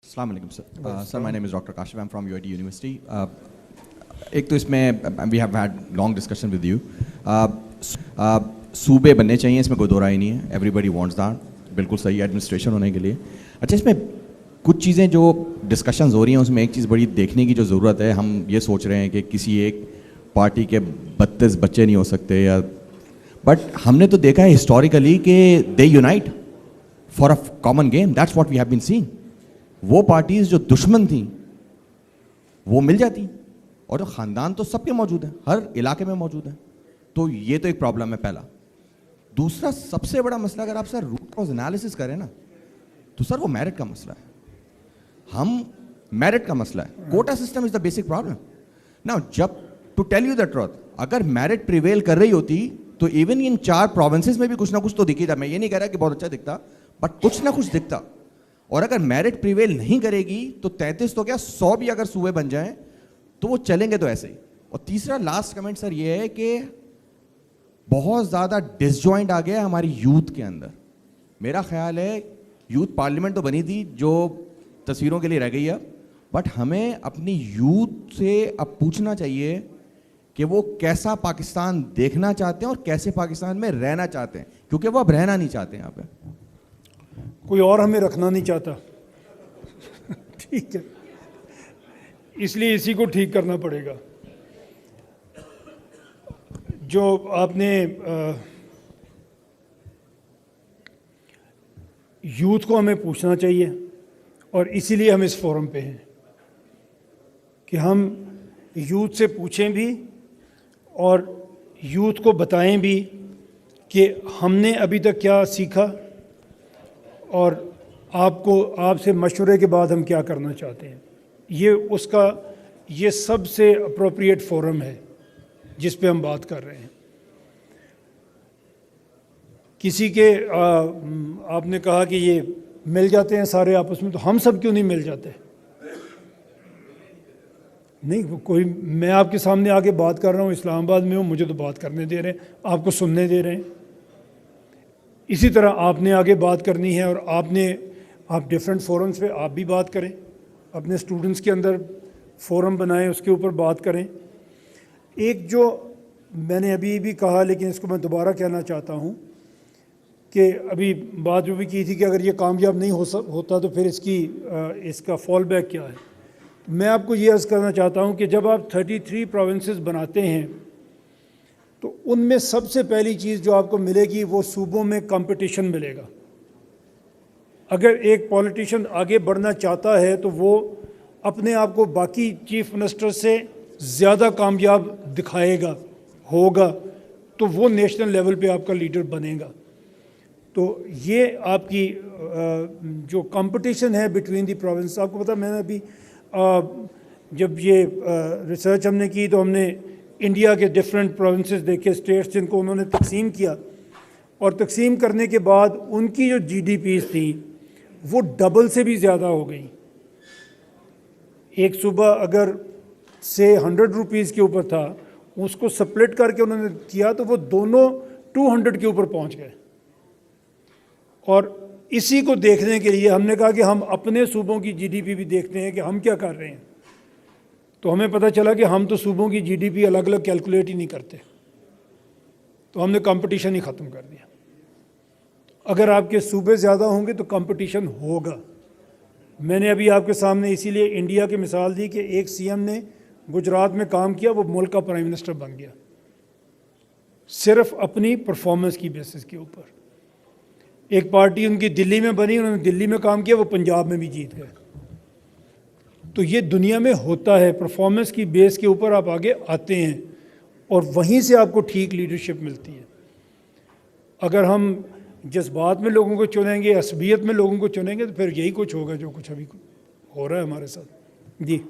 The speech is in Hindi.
अस्सलाम वालेकुम sir. Sir, my name is Dr. Kashif. I'm from UIT University. एक तो इसमें we have had long discussion with you. सूबे बनने चाहिए, इसमें कोई दो राय नहीं है. Everybody wants that. बिल्कुल सही एडमिनिस्ट्रेशन होने के लिए. अच्छा, इसमें कुछ चीज़ें जो डिस्कशंस हो रही हैं उसमें एक चीज़ बड़ी देखने की जो ज़रूरत है. हम ये सोच रहे हैं कि किसी एक पार्टी के 32 बच्चे नहीं हो सकते या, बट हमने तो देखा है हिस्टोरिकली कि they unite for a common game. That's what we have been seeing. वो पार्टीज जो दुश्मन थी वो मिल जाती, और ख़ानदान तो सबके मौजूद हैं, हर इलाके में मौजूद हैं. तो ये तो एक प्रॉब्लम है पहला. दूसरा सबसे बड़ा मसला, अगर आप सर रूट कॉज एनालिसिस करें ना, तो सर वो मेरिट का मसला है. हम मेरिट का मसला है. Quota system is the basic problem. Now जब to tell you the truth, अगर मेरिट प्रिवेल कर रही होती तो इवन इन 4 प्रोविंसेस में भी कुछ ना कुछ तो दिखी था. मैं ये नहीं कह रहा कि बहुत अच्छा दिखता, बट कुछ ना कुछ दिखता. और अगर मेरिट प्रिवेल नहीं करेगी तो 33 तो क्या 100 भी अगर सूबे बन जाएं तो वो चलेंगे तो ऐसे ही. और तीसरा लास्ट कमेंट सर ये है कि बहुत ज़्यादा डिसजॉइंट आ गया हमारी यूथ के अंदर. मेरा ख्याल है यूथ पार्लियामेंट तो बनी थी जो तस्वीरों के लिए रह गई है, बट हमें अपनी यूथ से अब पूछना चाहिए कि वो कैसा पाकिस्तान देखना चाहते हैं और कैसे पाकिस्तान में रहना चाहते हैं, क्योंकि वो अब रहना नहीं चाहते यहाँ पे. कोई और हमें रखना नहीं चाहता. ठीक है, इसलिए इसी को ठीक करना पड़ेगा. जो आपने यूथ को हमें पूछना चाहिए, और इसीलिए हम इस फोरम पे हैं कि हम यूथ से पूछें भी और यूथ को बताएं भी कि हमने अभी तक क्या सीखा और आपसे मशवरे के बाद हम क्या करना चाहते हैं. ये सबसे अप्रोप्रिएट फोरम है जिस पे हम बात कर रहे हैं. किसी के आपने कहा कि ये मिल जाते हैं सारे आपस में, तो हम सब क्यों नहीं मिल जाते? नहीं, कोई, मैं आपके सामने आके बात कर रहा हूँ, इस्लामाबाद में हूँ, मुझे तो बात करने दे रहे हैं, आपको सुनने दे रहे हैं. इसी तरह आपने आगे बात करनी है, और आप डिफरेंट फोरम्स पे आप भी बात करें, अपने स्टूडेंट्स के अंदर फोरम बनाएं, उसके ऊपर बात करें. एक जो मैंने अभी भी कहा, लेकिन इसको मैं दोबारा कहना चाहता हूँ कि अभी बात जो भी की थी कि अगर ये कामयाब नहीं होता तो फिर इसका फॉल बैक क्या है. मैं आपको ये अर्ज़ करना चाहता हूँ कि जब आप 33 प्रोविंसेस बनाते हैं तो उनमें सबसे पहली चीज़ जो आपको मिलेगी वो सूबों में कंपटीशन मिलेगा. अगर एक पॉलिटिशियन आगे बढ़ना चाहता है तो वो अपने आप को बाकी चीफ मिनिस्टर से ज़्यादा कामयाब दिखाएगा, होगा, तो वो नेशनल लेवल पे आपका लीडर बनेगा. तो ये आपकी जो कंपटीशन है बिटवीन दी प्रोविंस, आपको पता, मैंने अभी जब ये रिसर्च हमने की तो हमने इंडिया के डिफरेंट प्रोविंसेस देखे, स्टेट्स, जिनको उन्होंने तकसीम किया, और तकसीम करने के बाद उनकी जो जीडीपीज़ थी वो डबल से भी ज़्यादा हो गई. एक सूबा अगर से 100 रुपीज़ के ऊपर था, उसको स्प्लिट करके उन्होंने किया तो वो दोनों 200 के ऊपर पहुंच गए. और इसी को देखने के लिए हमने कहा कि हम अपने सूबों की जीडीपी भी देखते हैं कि हम क्या कर रहे हैं. तो हमें पता चला कि हम तो सूबों की जीडीपी अलग अलग कैलकुलेट ही नहीं करते, तो हमने कंपटीशन ही ख़त्म कर दिया. अगर आपके सूबे ज़्यादा होंगे तो कंपटीशन होगा. मैंने अभी आपके सामने इसीलिए इंडिया की मिसाल दी कि एक सीएम ने गुजरात में काम किया, वो मुल्क का प्राइम मिनिस्टर बन गया सिर्फ अपनी परफॉर्मेंस की बेसिस के ऊपर. एक पार्टी उनकी दिल्ली में बनी, उन्होंने दिल्ली में काम किया, वो पंजाब में भी जीत गए. तो ये दुनिया में होता है, परफॉर्मेंस की बेस के ऊपर आप आगे आते हैं और वहीं से आपको ठीक लीडरशिप मिलती है. अगर हम जज्बात में लोगों को चुनेंगे, असबियत में लोगों को चुनेंगे, तो फिर यही कुछ होगा जो कुछ अभी हो रहा है हमारे साथ. जी.